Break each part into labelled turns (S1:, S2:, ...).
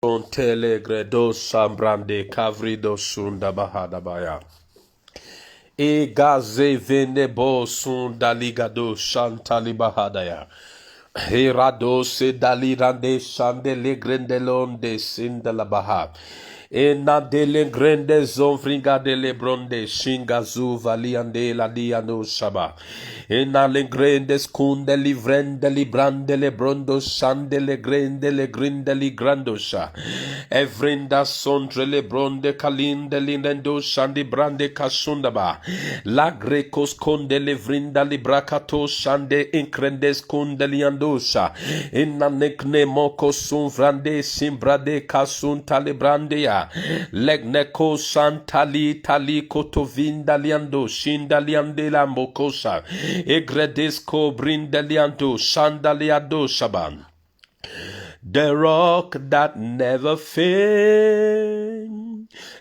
S1: Telegredo Sambrande Cavrido Sunda Bahadabaya. Egaze Venebo Sunda Ligado Shantali Bahadaya. Herado se dalirande shande le grendelon de sindala baha. Ena de le grande zonfringa de le bronde shinga zu valiande la diano shaba. Ena le grande skunde li vrende li brande le brondo shande le grinde li grando sha. Evrinda sondre le bronde kalinde li nendo shandi brande kasundaba. La grecos konde le vrinda li brakato shande increndes kunde li andosha. Inna nekne moko sun vrande simbrade kasun talibrande ya. Legneko santali tali kotovinda liando shinda liande la mokosha. Egredesco brinda liando shanda liado shaban. The rock that never fails.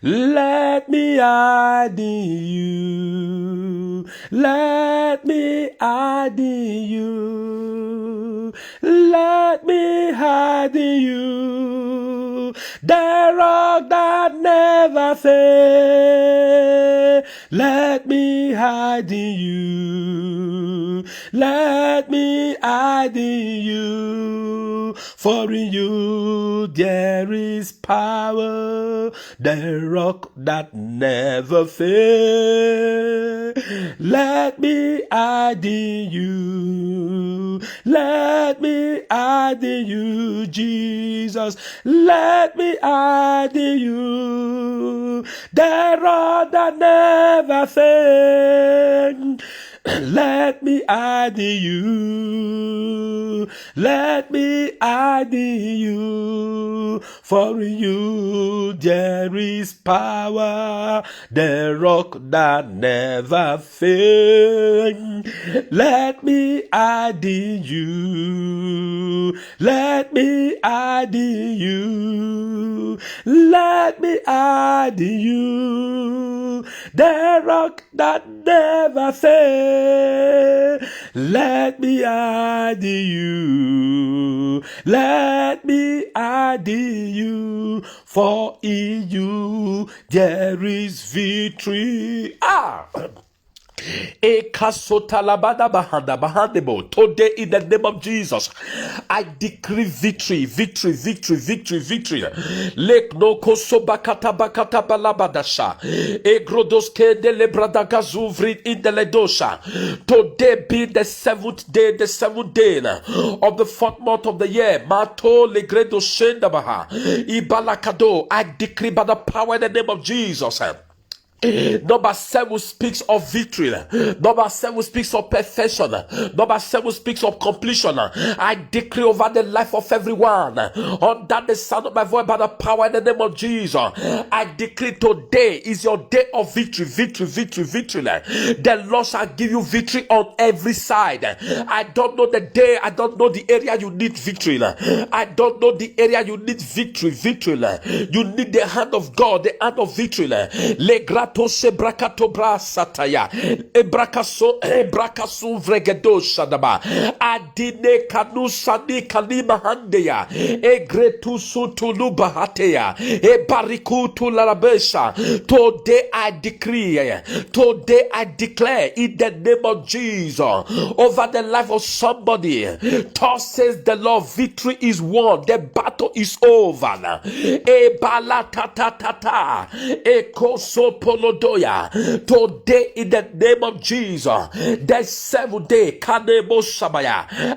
S1: Let me hide in you. Let me hide in you. Let me hide in you. The rock that never fails. Let me hide in you. Let me hide in you. For in you there is power, the rock that never fails. Let me hide in you. Let me hide in you, Jesus. Let me hide in you. The rock that never fails. Let me hide in you. Let me hide in you. For in you there is power, the rock that never fails. Let me hide in you. Let me hide in you. Let me hide in you. The rock that never fails. Let me hide in you. Let me hide in you. For in you there is victory. Today in the name of Jesus, I decree victory, victory, victory, victory, victory. Lek no kosobakata bakata balabadasha. Egrodoske de lebradagazuvri in the ledosha. Today be the seventh day of the fourth month of the year. Mato legredo shendabaha. Ibalakado. I decree by the power in the name of Jesus. Number 7 speaks of victory. Number 7 speaks of perfection. Number 7 speaks of completion. I decree over the life of everyone under the sound of my voice by the power in the name of Jesus. I decree today is your day of victory, victory, victory, victory. The Lord shall give you victory on every side. I don't know the day, I don't know the area you need victory. I don't know the area you need victory, victory. You need the hand of God, the hand of victory. Se brakato brasataya ebrakaso vregedo shadaba adine kanu sani kalima handeya egretu sutulu bahateya ebariku tularabesha. Today I decree, today I declare in the name of Jesus over the life of somebody. Thus says the Lord, victory is won, the battle is over. Ebala tata ekosopolo. Today in the name of Jesus, the 7th day,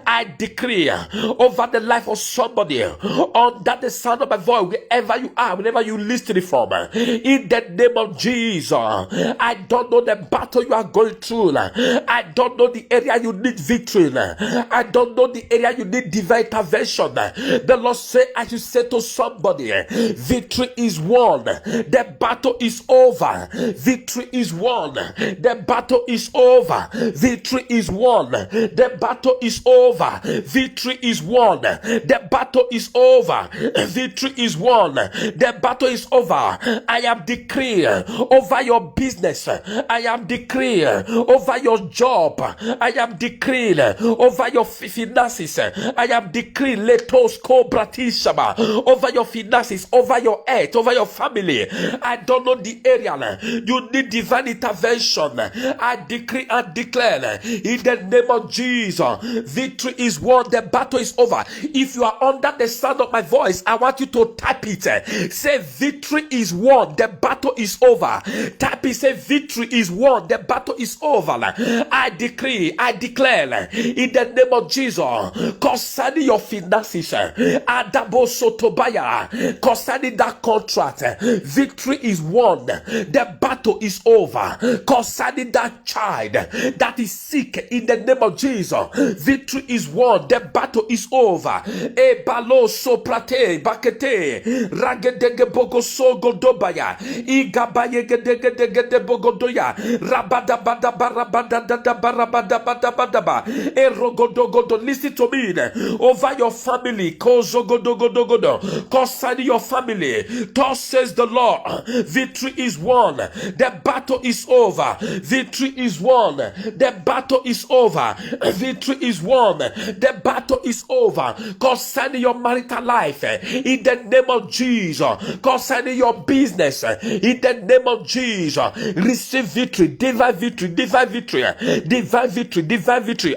S1: I decree over the life of somebody under the sound of my voice, wherever you are, whenever you listen from, in the name of Jesus. I don't know the battle you are going through. I don't know the area you need victory. I don't know the area you need divine intervention. The Lord say, I should say to somebody, victory is won, the battle is over. Victory is won. The battle is over. Victory is won. The battle is over. Victory is won. The battle is over. Victory is won. The battle is over. I am decreeing over your business. I am decreeing over your job. I am decreeing over your finances. I am decreeing letos cobratishama over your finances, over your health, over your family. I don't know the area. You need divine intervention. I decree and declare in the name of Jesus, victory is won. The battle is over. If you are under the sound of my voice, I want you to type it. Say victory is won. The battle is over. Type it. Say victory is won. The battle is over. I decree, I declare in the name of Jesus concerning your finances, Adabo Sotobaya, concerning that contract, victory is won. The battle is over. Concerning that child that is sick, in the name of Jesus, victory is won. The battle is over. E balo soprate bakete ragedege bogoso godobaya igabaye gedege bogodoya rabada bada barabada da barabada bada bada e rogodogodo. Listen to me over your family. Kozogodogodogodo concerning your family. Thus says the Lord, victory is won. The battle is over. Victory is won. The battle is over. Victory is won. The battle is over. Concerning your marital life, in the name of Jesus. Concerning your business, in the name of Jesus. Receive victory, divine victory, divine victory, divine victory, divine victory.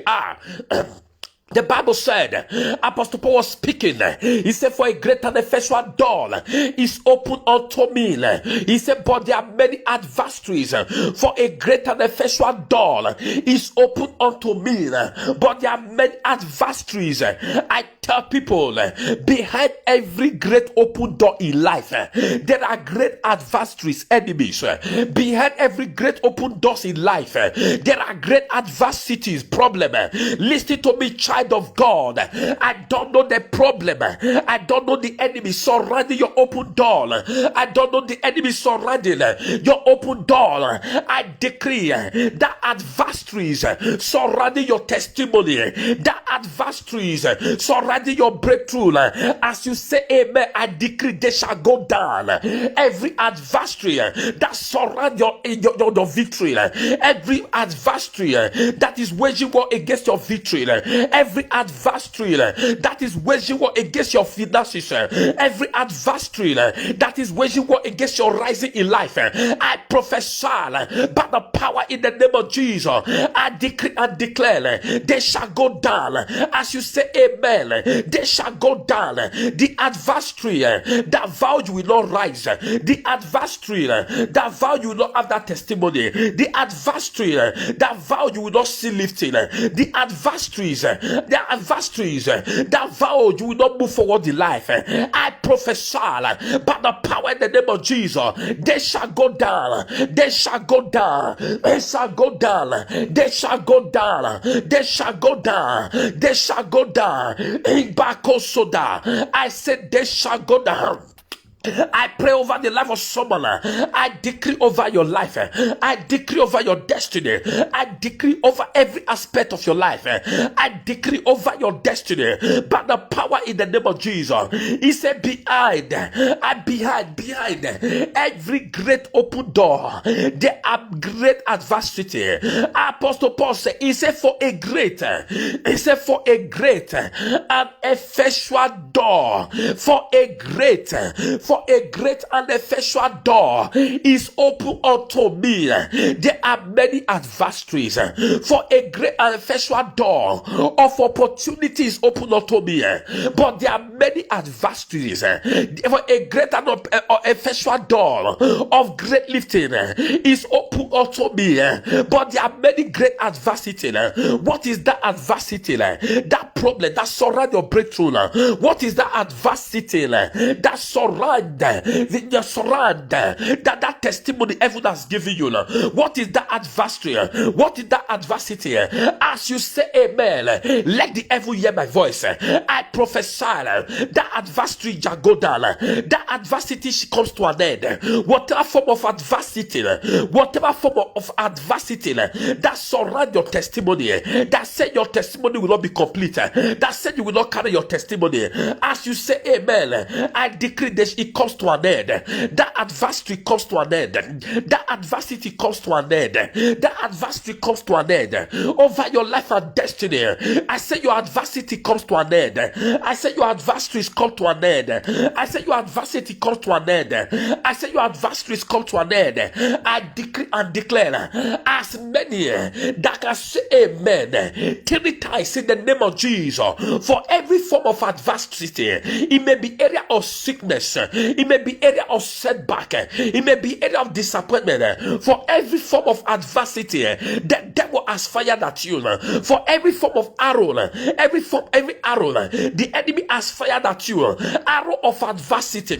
S1: The Bible said, Apostle Paul was speaking. He said, for a great and effectual door is open unto me. He said, but there are many adversaries. For a great and effectual door is open unto me, but there are many adversaries. I tell people, behind every great open door in life, there are great adversaries, enemies. Behind every great open doors in life, there are great adversities, problem. Listen to me, child of God. I don't know the problem. I don't know the enemy surrounding your open door. I don't know the enemy surrounding your open door. I decree that adversaries surrounding your testimony, that adversaries surrounding your breakthrough, as you say amen, I decree they shall go down. Every adversary that surround your victory, every adversary that is waging war against your victory, every adversary that is waging war against your finances, every adversary that is waging war against your rising in life, I prophesy by the power in the name of Jesus. I decree and declare they shall go down. As you say amen, they shall go down. The adversary that vowed you will not rise, the adversary that vowed you will not have that testimony, the adversary that vowed you will not see lifting, the adversaries that vowed you will not move forward in life, I prophesy by the power in the name of Jesus, they shall go down. They shall go down. They shall go down. They shall go down. They shall go down. They shall go down. I said they shall go down. I pray over the life of someone. I decree over your life. I decree over your destiny. I decree over every aspect of your life. I decree over your destiny by the power in the name of Jesus. He said, behind every great open door, there are great adversity. Apostle Paul said, he said, for a great and effectual door, for a great and effectual door is open unto me. There are many adversaries. For a great and effectual door of opportunities open unto me, but there are many adversaries. For a great and effectual door of great lifting is open unto me, but there are many great adversity. What is that adversity? That problem that surround your breakthrough. What is that adversity that surround that testimony heaven has given you. What is that adversary? What is that adversity? As you say amen, let the heaven hear my voice. I prophesy that adversity shall go down. That adversity comes to an end. Whatever form of adversity, that surround your testimony, that said your testimony will not be complete, that said you will not carry your testimony. As you say amen, I decree this, it comes to an end. That adversity comes to an end. That adversity comes to an end. That adversity comes to an end. Over your life and destiny, I say your adversity comes to an end. I say your adversaries come to an end. I say your adversity comes to an end. I say your adversaries come to an end. I decree and declare, as many that can say amen 3 times in the name of Jesus, for every form of adversity, it may be area of sickness, it may be area of setback, it may be area of disappointment. For every form of adversity, the devil has fired at you. For every form of arrow, every arrow, the enemy has fired at you. Arrow of adversity,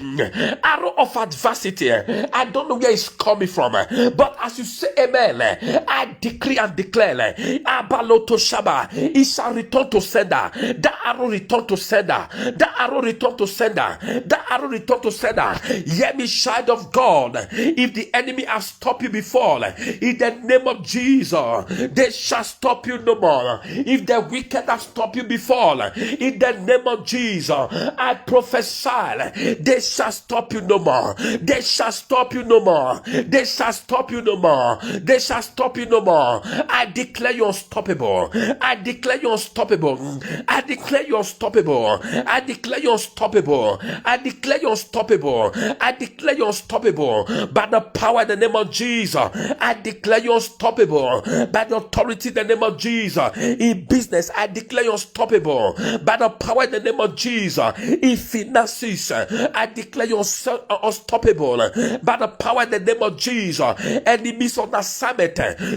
S1: arrow of adversity. I don't know where it's coming from, but as you say amen, I decree and declare, Abaloto Shaba, it shall return to sender. That arrow return to sender. That arrow return to sender. That arrow return to sender. Hear me, child of God. If the enemy has stopped you before, in the name of Jesus, they shall stop you no more. If the wicked have stopped you before, in the name of Jesus, I prophesy, they shall stop you no more. They shall stop you no more. They shall stop you no more. They shall stop you no more. I declare you unstoppable. I declare you unstoppable. I declare you unstoppable. I declare you unstoppable. I declare you unstoppable. I declare you unstoppable by the power in the name of Jesus. I declare you unstoppable by the authority in the name of Jesus. In business, I declare you unstoppable by the power in the name of Jesus. In finances, I declare you unstoppable by the power in the name of Jesus. Enemies on assignment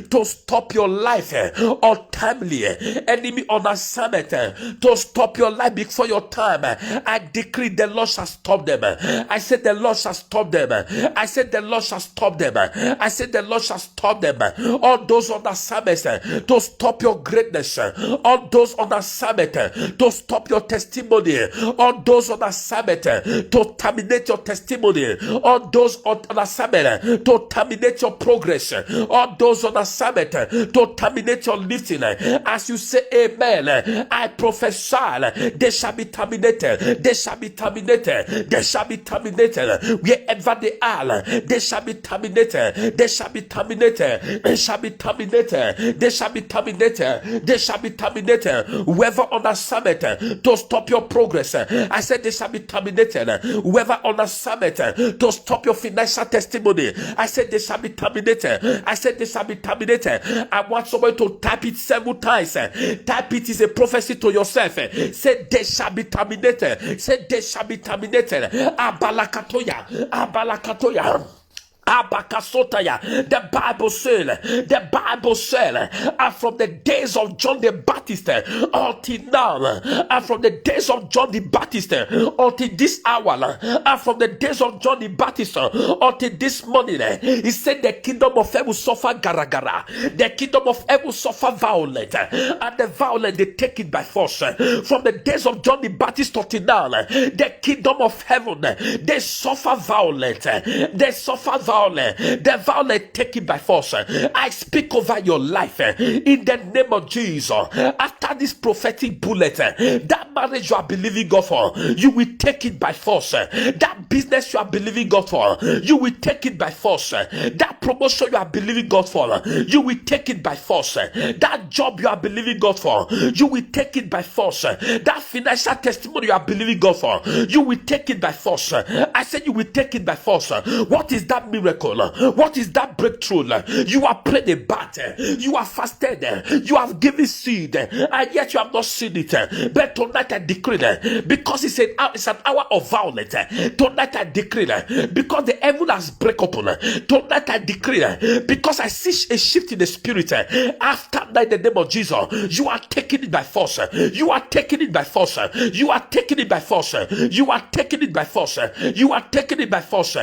S1: to stop your life untimely. Enemy on assignment to stop your life before your time. I decree the Lord shall stop them. I said the Lord shall stop them. I said the Lord shall stop them. I said the Lord shall stop them. All those on assignment to stop your greatness. All those on assignment to stop your testimony. All those on assignment to terminate your testimony. All those on assignment to terminate your progress. All those on assignment to terminate your lifting. As you say amen, I prophesy they shall be terminated. They shall be terminated. They shall be terminated. Wherever they are, they shall be terminated. They shall be terminated. They shall be terminated. They shall be terminated. They shall be terminated. Whoever on assignment to stop your progress, I said they shall be terminated. Whoever on assignment to stop your financial testimony, I said they shall be terminated. I said they shall be terminated. I want somebody to type it several times. Type it is a prophecy to yourself. Say they shall be terminated. Say they shall be terminated. Abalakatoya. Abalakatoya. Abakasotaya. The Bible said, and from the days of John the Baptist until now, and from the days of John the Baptist until this hour, and from the days of John the Baptist until this morning, he said the kingdom of heaven will suffer garagara. The kingdom of heaven will suffer violence, and the violent they take it by force. From the days of John the Baptist until now, the kingdom of heaven, they suffer violence. They suffer violence. The violent take it by force. I speak over your life in the name of Jesus. After this prophetic bullet, that marriage you are believing God for, you will take it by force. That business you are believing God for, you will take it by force. That promotion you are believing God for, you will take it by force. That job you are believing God for, you will take it by force. That financial testimony you are believing God for, you will take it by force. I said you will take it by force. What is that mean? miracle? What is that breakthrough? You have prayed a battle, you have fasted, you have given seed, and yet you have not seen it. But tonight I decree, because it's an hour of violence. Tonight I decree, because the heaven has break open. Tonight I decree, because I see a shift in the spirit. After that, in the name of Jesus, you are taking it by force. You are taking it by force. You are taking it by force. You are taking it by force. You are taking it by force.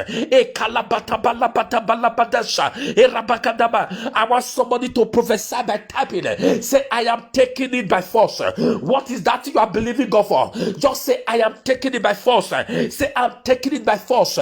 S1: I want somebody to prophesy by typing. Say, I am taking it by force. What is that you are believing God for? Just say, I am taking it by force. Say, I'm taking it by force.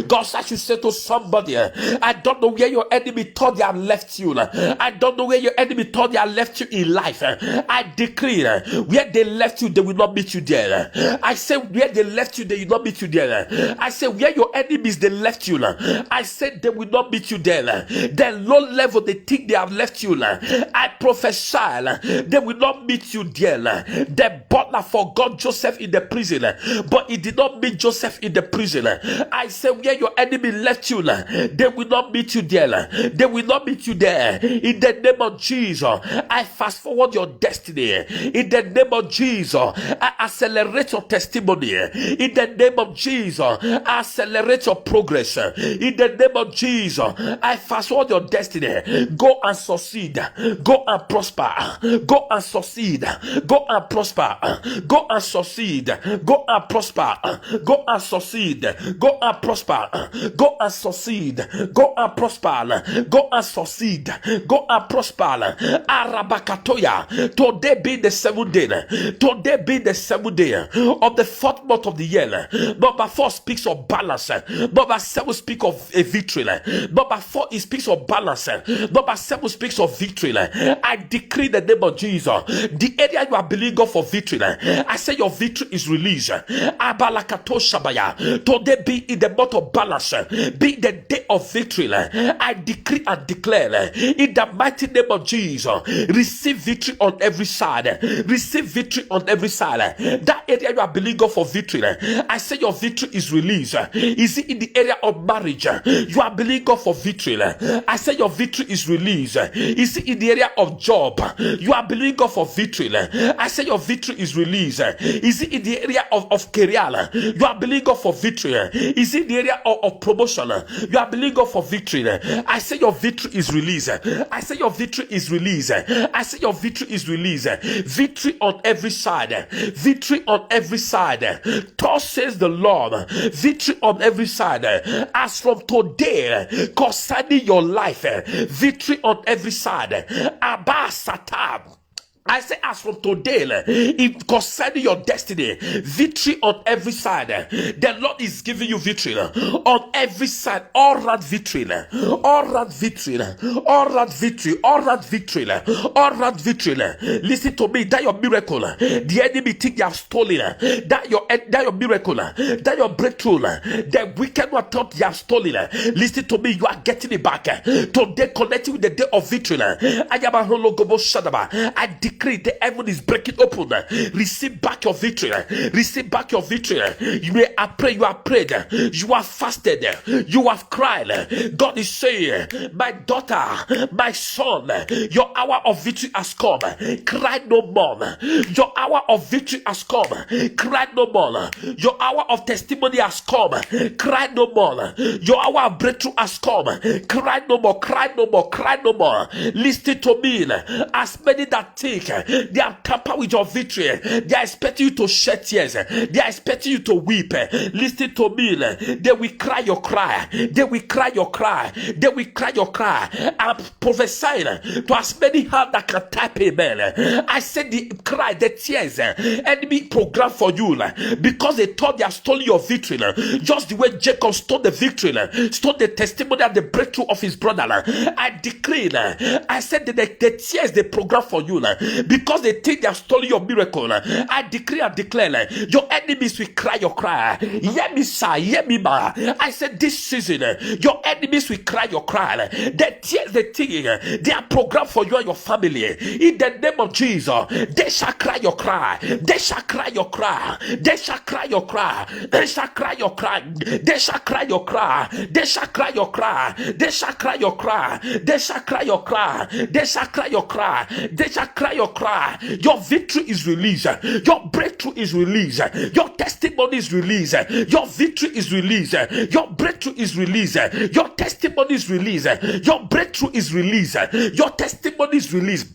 S1: God says you say to somebody, I don't know where your enemy thought they have left you. I don't know where your enemy thought they have left you in life. I decree, where they left you, they will not meet you there. I say, where they left you, they will not meet you there. I say, where your enemies, they left you. I said, they will not meet you there. The low level, they think they have left you. I prophesy, they will not meet you there. The butler forgot Joseph in the prison, but he did not meet Joseph in the prison. I say, where your enemy left you, they will not meet you there. They will not meet you there. In the name of Jesus, I fast forward your destiny. In the name of Jesus, I accelerate your testimony. In the name of Jesus, I accelerate your progress. In the name of Jesus, I fast forward your destiny. Go and succeed. Go and prosper. Go and succeed. Go and prosper. Go and succeed. Go and prosper. Go and succeed. Go and prosper. Go and succeed. Go and prosper. Go and succeed. Go and prosper. Arabakatoya. Today be the 7th day. Today be the 7th day of the 4th month of the year. Number 4 speaks of balance. Number 7 speaks of a victory. Number 4 it speaks of balance. Number 7 speaks of victory. I decree the name of Jesus. The area you are believing God for victory, I say your victory is released. Abalakato Shabaya. Today be in the month of balance, be the day of victory. I decree and declare in the mighty name of Jesus, receive victory on every side. Receive victory on every side. That area you are believing God for victory, I say your victory is released. Is it in the area of marriage? You are believing God for victory, I say your victory is released. Is it in the area of job? You are believing God for victory, I say your victory is released. Is it in the area of career? You are believing God for victory. Is it the area of promotion? You are believing God for victory. I say your victory is released. I say your victory is released. I say your victory is released. Victory on every side. Victory on every side. Thus says the Lord. Victory on every side. As from today, concerning your life, victory on every side. Abba Satab. I say, as from today, in concerning your destiny, victory on every side. The Lord is giving you victory on every side. All that victory, all that victory, all that victory, all that victory, all that victory. Listen to me. That your miracle, the enemy think they have stolen. That your miracle, that your breakthrough, the wicked one thought they have stolen. Listen to me. You are getting it back. Today, connecting with the day of victory. I declare the heaven is breaking open. Receive back your victory. Receive back your victory. You have prayed. You have prayed. You have fasted. You have cried. God is saying, my daughter, my son, your hour of victory has come. Cry no more. Your hour of victory has come. Cry no more. Your hour of testimony has come. Cry no more. Your hour of breakthrough has come. Cry no more. Cry no more. Cry no more. Listen to me. As many that think they are tampered with your victory, they are expecting you to shed tears, they are expecting you to weep. Listen to me. They will cry your cry. They will cry your cry. They will cry your cry. I'm prophesying to as many hands that can type amen. I said the cry, the tears, enemy program for you because they thought they have stolen your victory. Just the way Jacob stole the victory, stole the testimony and the breakthrough of his brother. I decree, I said that the tears they program for you, because they think they have stolen your miracle. I decree and declare, your enemies will cry your cry. Hear me, sir. Hear me, ma. I said this season, your enemies will cry your cry. The tears, the thing, they are programmed for you and your family. In the name of Jesus, they shall cry your cry. They shall cry your cry. They shall cry your cry. They shall cry your cry. They shall cry your cry. They shall cry your cry. They shall cry your cry. They shall cry your cry. They shall cry your cry. They shall cry your cry. Your victory is released. Your breakthrough is released. Your testimony is released. Your victory is released. Your breakthrough is released. Your testimony is released. Your breakthrough is released. Your testimony is released.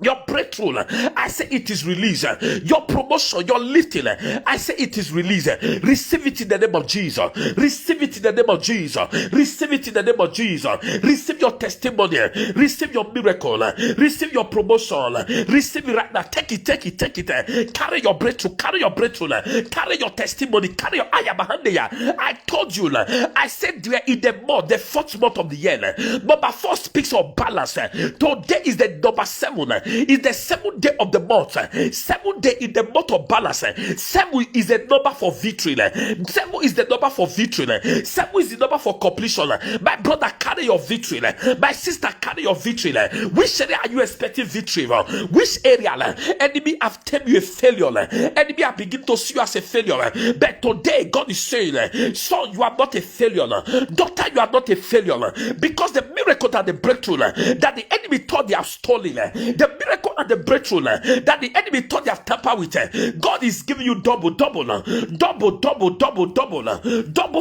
S1: Your breakthrough, I say it is released. Your promotion, your lifting, I say it is released. Receive it in the name of Jesus. Receive it in the name of Jesus. Receive it in the name of Jesus. Receive your testimony. Receive your miracle. Receive your promotion. Receive it right now. Take it, take it, take it. Carry your breakthrough. Carry your breakthrough. Carry your testimony. Carry your ayabahandeya. I told you, I said we are in the month, the 4th month of the year. Number 4 speaks of balance. Today is the number 7. Is the 7th day of the month. 7th day in the month of balance. 7 is the number for victory. 7 is the number for victory. 7 is the number for completion. My brother, carry your victory. My sister, carry your victory. Which area are you expecting victory? Which area? Enemy have termed you a failure. Enemy have begun to see you as a failure. But today, God is saying, son, you are not a failure. Daughter, you are not a failure. Because the miracle and the breakthrough that the enemy thought they have stolen, the miracle and the breakthrough that the enemy thought they have tampered with, God is giving you double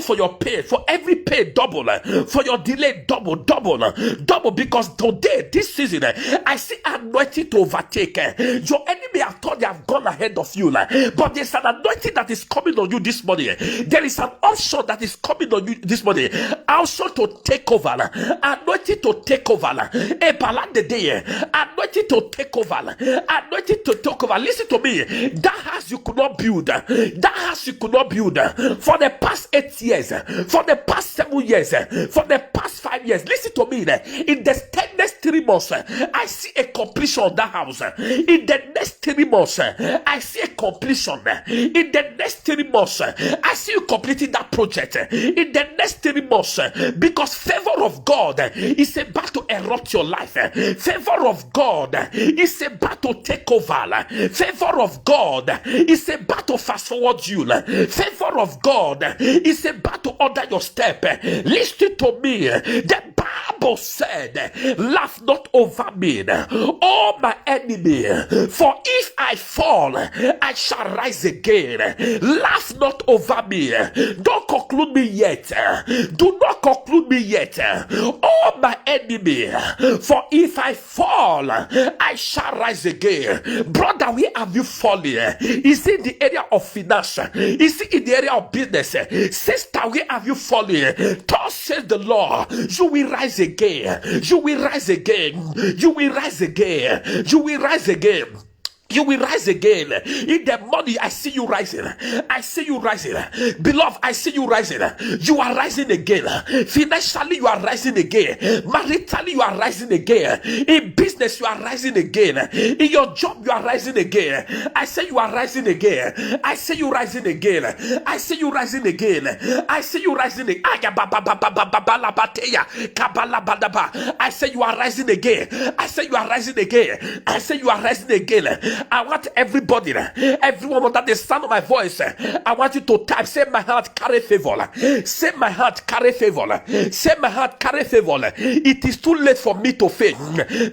S1: for your pain, for every pain, double for your delay, double, because today, this season, I see anointing to overtake. Your enemy have thought they have gone ahead of you, but there's an anointing that is coming on you this morning. There is an option that is coming on you this morning, also to take over, anointing to take over, anointing to take over, anointing to take over. Listen to me. That house you could not build, that house you could not build for the past 8 years, for the past 7 years, for the past 5 years. Listen to me. In the next 3 months, I see a completion of that house. In the next 3 months, I see a completion. In the next 3 months, I see you completing that project. In the next 3 months, because favor of God is about to erupt your life. Favor of God is about to take over. Favor of God is about to fast forward you. Favor of God is about to order your step. Listen to me. The Bible said, laugh not over me, oh my enemy, for if I fall, I shall rise again. Laugh not over me. Don't conclude me yet. Do not conclude me yet. Oh my enemy, for if I fall, I shall rise again. Brother, where have you fallen? Is it in the area of finance? Is it in the area of business? Sister, where have you fallen? Thus says the Lord, you will rise again. You will rise again. You will rise again. You will rise again. You will rise again. In the morning, I see you rising. I see you rising. Beloved, I see you rising. You are rising again. Financially, you are rising again. Maritally, you are rising again. In business, you are rising again. In your job, you are rising again. I say you are rising again. I say you rising again. I say you rising again. I say you rising again. I say you are rising again. I say you are rising again. I say you are rising again. I want everybody, everyone under the sound of my voice, I want you to type, say my heart carry favor. Say my heart carry favor. Say my heart carry favor. It is too late for me to fail.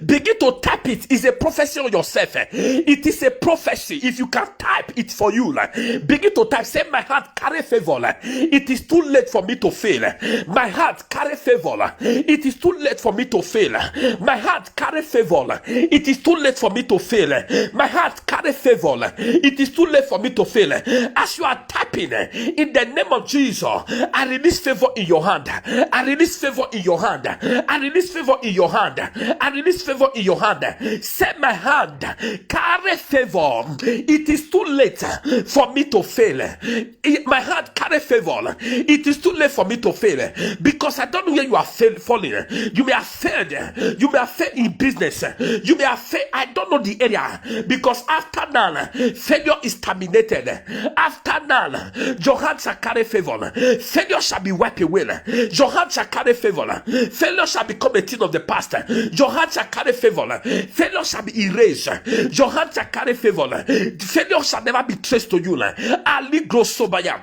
S1: Begin to type it. It's a prophecy on yourself. It is a prophecy. If you can type it for you, begin to type, say my heart carry favor. It is too late for me to fail. My heart carry favor. It is too late for me to fail. My heart carry favor. It is too late for me to fail. My heart carry favor. It is too late for me to fail. As you are tapping in the name of Jesus, I release favor in your hand. I release favor in your hand. I release favor in your hand. I release favor in your hand. Set my hand, carry favor. It is too late for me to fail. My hand carry favor. It is too late for me to fail because I don't know where you are falling. You may have failed. You may have failed in business. You may have failed. I don't know the area because after now, failure is terminated. After now, your hand shall carry favor. Failure shall be wiped away. Your hand shall carry favor. Failure shall become a thing of the past. Your hand shall carry favor. Failure shall be erased. Your hand shall carry favor. Failure shall never be traced to you. Ali Grosobaya.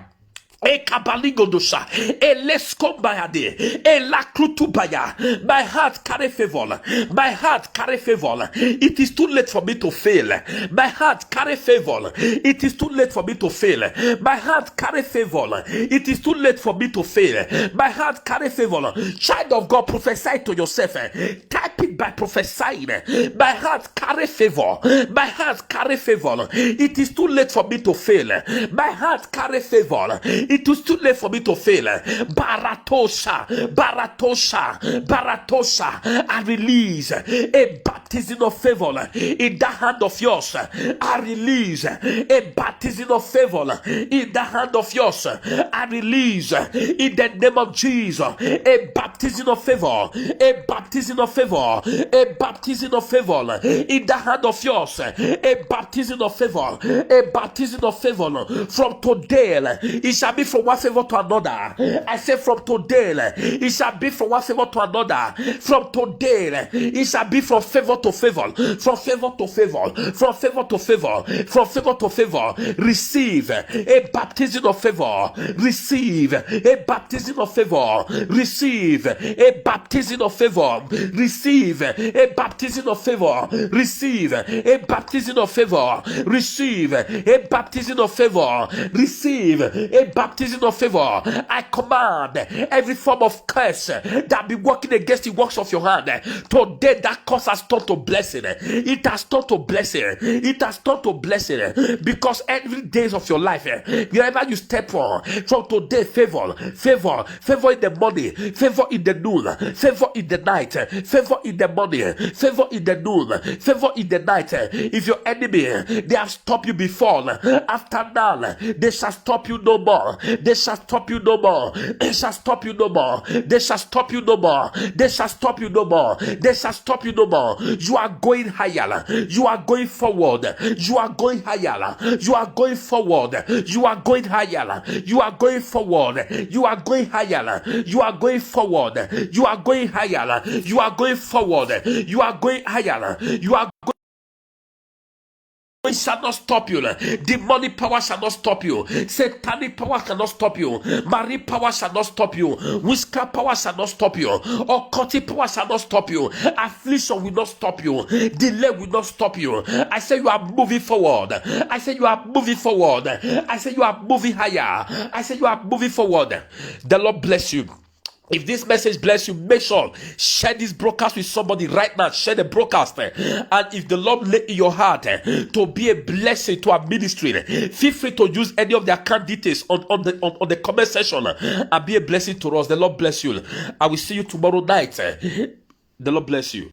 S1: Ekabaligodosha, eleskombayade, elakrutubaya. My heart carry favor. My heart carry favor. It is too late for me to fail. My heart carry favor. It is too late for me to fail. My heart carry favor. It is too late for me to fail. My heart carry favor. Child of God, prophesy to yourself. Type it by prophesying. My heart carry favor. My heart carry favor. It is too late for me to fail. My heart carry favor. It is too late for me to fail. Baratosha, Baratosha, Baratosha. I release a baptism of favor in the hand of yours. I release a baptism of favor in the hand of yours. I release in the name of Jesus a baptism of favor, a baptism of favor, a baptism of favor in the hand of yours, a baptism of favor, a baptism of favor. From today, it shall be from one favor to another. I say from today, it shall be from one favor to another. From today, it shall be from favor to favor, from favor to favor, from favor to favor, from favor to favor. Receive a baptism of favor. Receive a baptism of favor. Receive a baptism of favor. Receive a baptism of favor. Receive a baptism of favor. Receive a baptism of favor. Receive a baptism of favor. I command every form of curse that be working against the works of your hand. Today that curse has turned to blessing. It has turned to blessing. It has turned to blessing because every days of your life, wherever you step on, from today, favor, favor, favor in the morning, favor in the noon, favor in the night, favor in the morning, favor in the noon, favor in the night. If your enemy, they have stopped you before, after now, they shall stop you no more. They shall stop you no more. They shall stop you no more. They shall stop you no more. They shall stop you no more. They shall stop you no more. You are going higher. You are going forward. You are going higher. You are going forward. You are going higher. You are going forward. You are going higher. You are going forward. You are going higher. You are going forward. You are going higher. You are going. It shall not stop you. Demonic power shall not stop you. Satanic power cannot stop you. Marine power shall not stop you. Witchcraft power shall not stop you. Occultic power shall not stop you. Affliction will not stop you. Delay will not stop you. I say you are moving forward. I say you are moving forward. I say you are moving higher. I say you are moving forward. The Lord bless you. If this message bless you, make sure share this broadcast with somebody right now. Share the broadcast, and if the Lord lay in your heart to be a blessing to our ministry, feel free to use any of their account details on the comment section and be a blessing to us. The Lord bless you. I will see you tomorrow night. The Lord bless you.